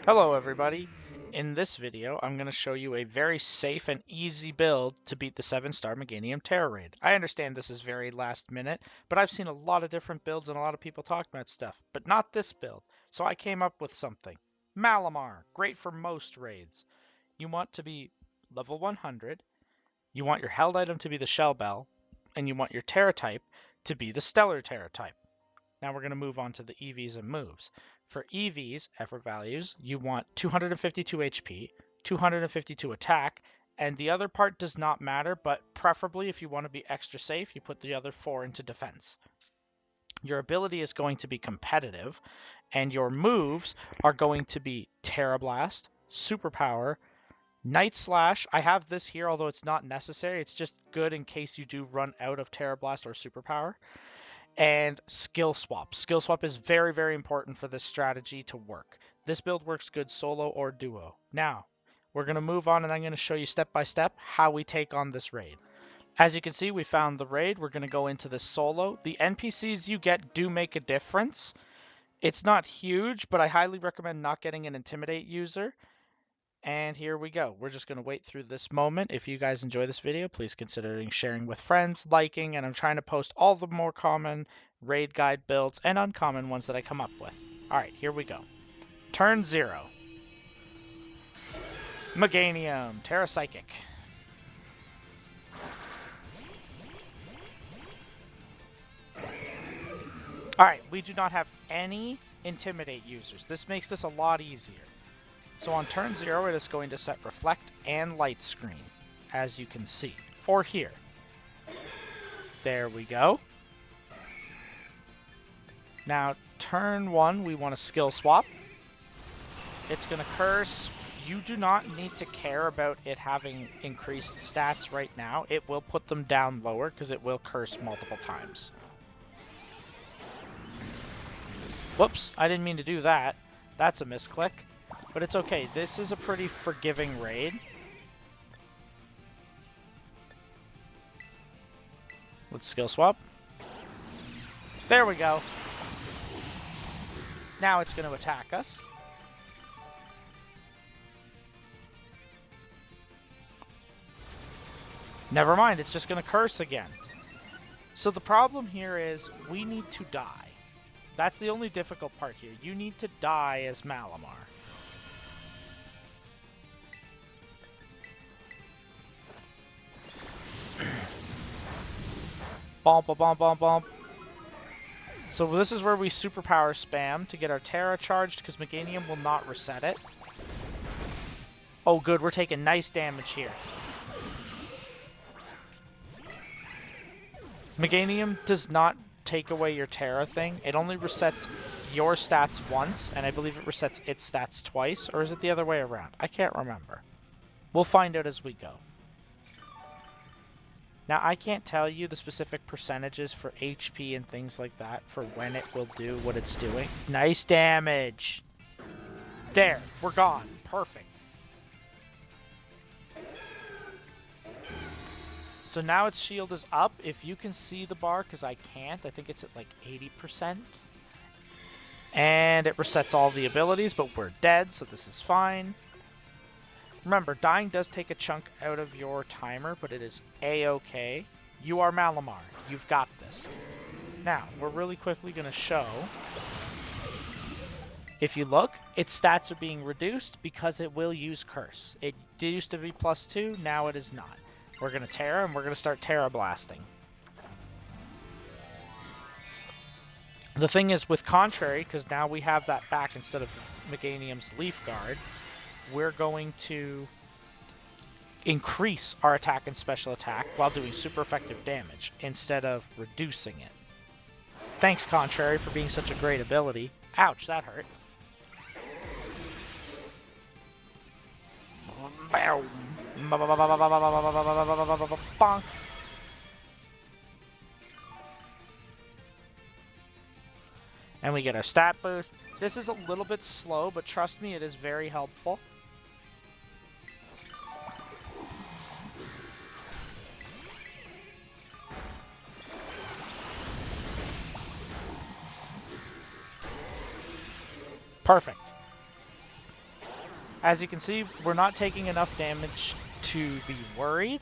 Hello everybody! In this video, I'm going to show you a very safe and easy build to beat the 7-star Meganium Tera raid. I understand this is very last minute, but I've seen a lot of different builds and a lot of people talk about stuff, but not this build. So I came up with something. Malamar, great for most raids. You want to be level 100, you want your held item to be the Shell Bell, and you want your Tera type to be the Stellar Tera type. Now we're going to move on to the EVs and moves. For EVs, effort values, you want 252 HP, 252 attack, and the other part does not matter, but preferably if you want to be extra safe, you put the other 4 into defense. Your ability is going to be competitive, and your moves are going to be Terra Blast, Superpower, Night Slash. I have this here, although it's not necessary. It's just good in case you do run out of Terra Blast or Superpower. And skill swap. Skill swap is very, very important for this strategy to work. This build works good solo or duo. Now, we're going to move on and I'm going to show you step by step how we take on this raid. As you can see, we found the raid. We're going to go into this solo. The NPCs you get do make a difference. It's not huge, but I highly recommend not getting an Intimidate user. And here we go. We're just going to wait through this moment. If you guys enjoy this video, please consider sharing with friends, liking, and I'm trying to post all the more common raid guide builds and uncommon ones that I come up with. Alright, here we go. Turn 0. Meganium, Tera Psychic. Alright, we do not have any Intimidate users. This makes this a lot easier. So on turn 0, it is going to set Reflect and Light Screen, as you can see. Or here. There we go. Now, turn 1, we want to skill swap. It's going to curse. You do not need to care about it having increased stats right now. It will put them down lower because it will curse multiple times. Whoops, I didn't mean to do that. That's a misclick. But it's okay. This is a pretty forgiving raid. Let's skill swap. There we go. Now it's going to attack us. Never mind, it's just going to curse again. So the problem here is we need to die. That's the only difficult part here. You need to die as Malamar. Bump, bump, bump, bump. So this is where we superpower spam to get our Tera charged because Meganium will not reset it. Oh good, we're taking nice damage here. Meganium does not take away your Tera thing. It only resets your stats once, and I believe it resets its stats twice, or is it the other way around? I can't remember. We'll find out as we go. Now, I can't tell you the specific percentages for HP and things like that for when it will do what it's doing. Nice damage! There, we're gone. Perfect. So now its shield is up. If you can see the bar, because I can't, I think it's at like 80%. And it resets all the abilities, but we're dead, so this is fine. Remember, dying does take a chunk out of your timer, but it is a-okay. You are Malamar. You've got this. Now, we're really quickly going to show. If you look, its stats are being reduced because it will use Curse. It used to be +2, now it is not. We're going to Tera, and we're going to start Tera blasting. The thing is, with Contrary, because now we have that back instead of Meganium's Leaf Guard, we're going to increase our attack and special attack while doing super effective damage instead of reducing it. Thanks, Contrary, for being such a great ability. Ouch, that hurt. Bonk. And we get our stat boost. This is a little bit slow, but trust me, it is very helpful. Perfect. As you can see, we're not taking enough damage to be worried.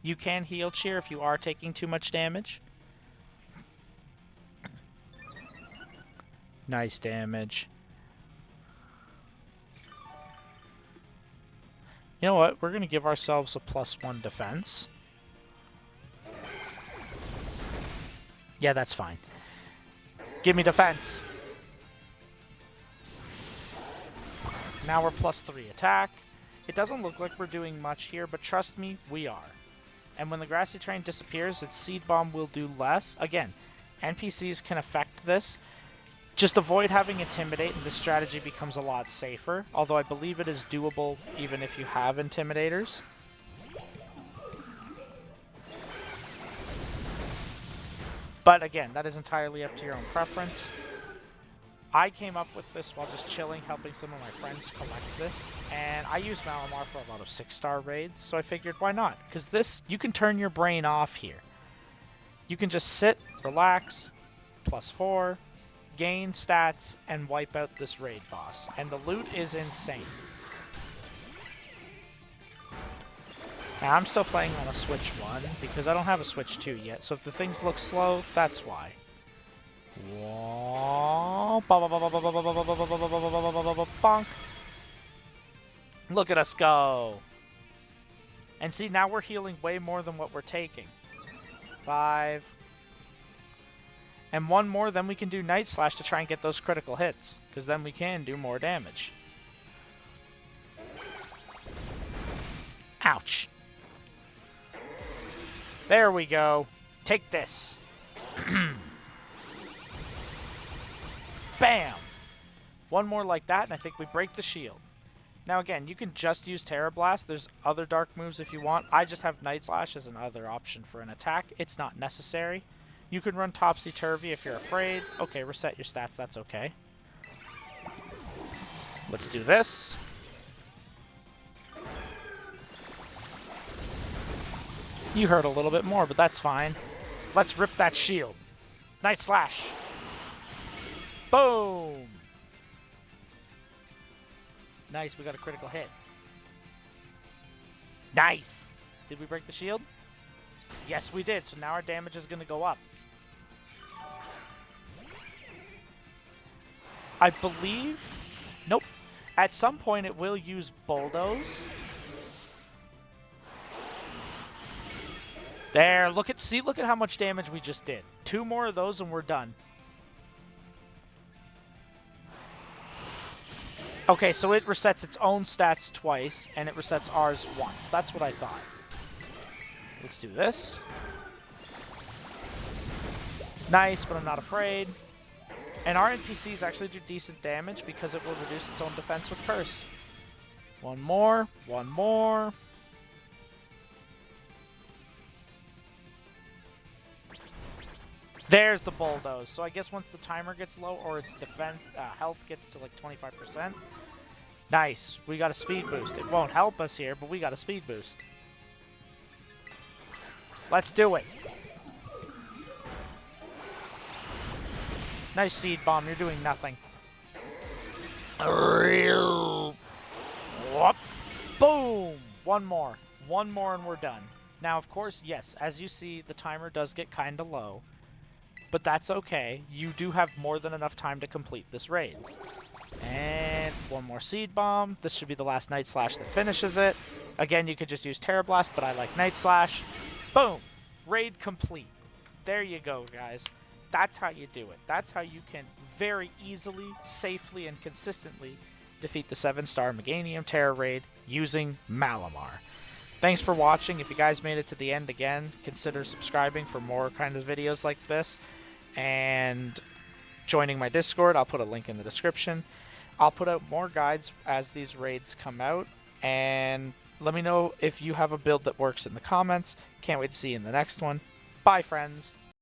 You can heal cheer if you are taking too much damage. Nice damage. You know what? We're going to give ourselves a +1 defense. Yeah, that's fine. Give me defense. Now we're +3 attack. It doesn't look like we're doing much here, but trust me, we are. And when the grassy terrain disappears, its seed bomb will do less. Again, NPCs can affect this. Just avoid having Intimidate, and this strategy becomes a lot safer. Although I believe it is doable even if you have Intimidators. But again, that is entirely up to your own preference. I came up with this while just chilling, helping some of my friends collect this. And I use Malamar for a lot of 6-star raids, so I figured why not? Because this, you can turn your brain off here. You can just sit, relax, +4, gain stats, and wipe out this raid boss. And the loot is insane. Now, I'm still playing on a Switch 1 because I don't have a Switch 2 yet, so if the things look slow, that's why. Bonk. Look at us go. And see, now we're healing way more than what we're taking. 5. And 1 more, then we can do Night Slash to try and get those critical hits, because then we can do more damage. Ouch. There we go. Take this. Bam! 1 more like that, and I think we break the shield. Now again, you can just use Tera Blast. There's other dark moves if you want. I just have Night Slash as another option for an attack. It's not necessary. You can run Topsy-Turvy if you're afraid. Okay, reset your stats, that's okay. Let's do this. You hurt a little bit more, but that's fine. Let's rip that shield. Night Slash. Boom! Nice, we got a critical hit. Nice! Did we break the shield? Yes, we did, so now our damage is going to go up. I believe... Nope. At some point it will use Bulldoze. There, look at how much damage we just did. 2 more of those and we're done. Okay, so it resets its own stats twice, and it resets ours once. That's what I thought. Let's do this. Nice, but I'm not afraid. And our NPCs actually do decent damage because it will reduce its own defense with Curse. 1 more, 1 more. There's the Bulldoze. So I guess once the timer gets low or its defense health gets to like 25%. Nice. We got a speed boost. It won't help us here, but we got a speed boost. Let's do it. Nice seed bomb. You're doing nothing. Whoop. Boom. 1 more. 1 more and we're done. Now, of course, yes, as you see, the timer does get kind of low. But that's okay. You do have more than enough time to complete this raid. And 1 more Seed Bomb. This should be the last Night Slash that finishes it. Again, you could just use Tera Blast, but I like Night Slash. Boom! Raid complete. There you go, guys. That's how you do it. That's how you can very easily, safely, and consistently defeat the 7-star Meganium Tera raid using Malamar. Thanks for watching. If you guys made it to the end again, consider subscribing for more kind of videos like this. And joining my Discord, I'll put a link in the description. I'll put out more guides as these raids come out. And let me know if you have a build that works in the comments. Can't wait to see you in the next one. Bye, friends.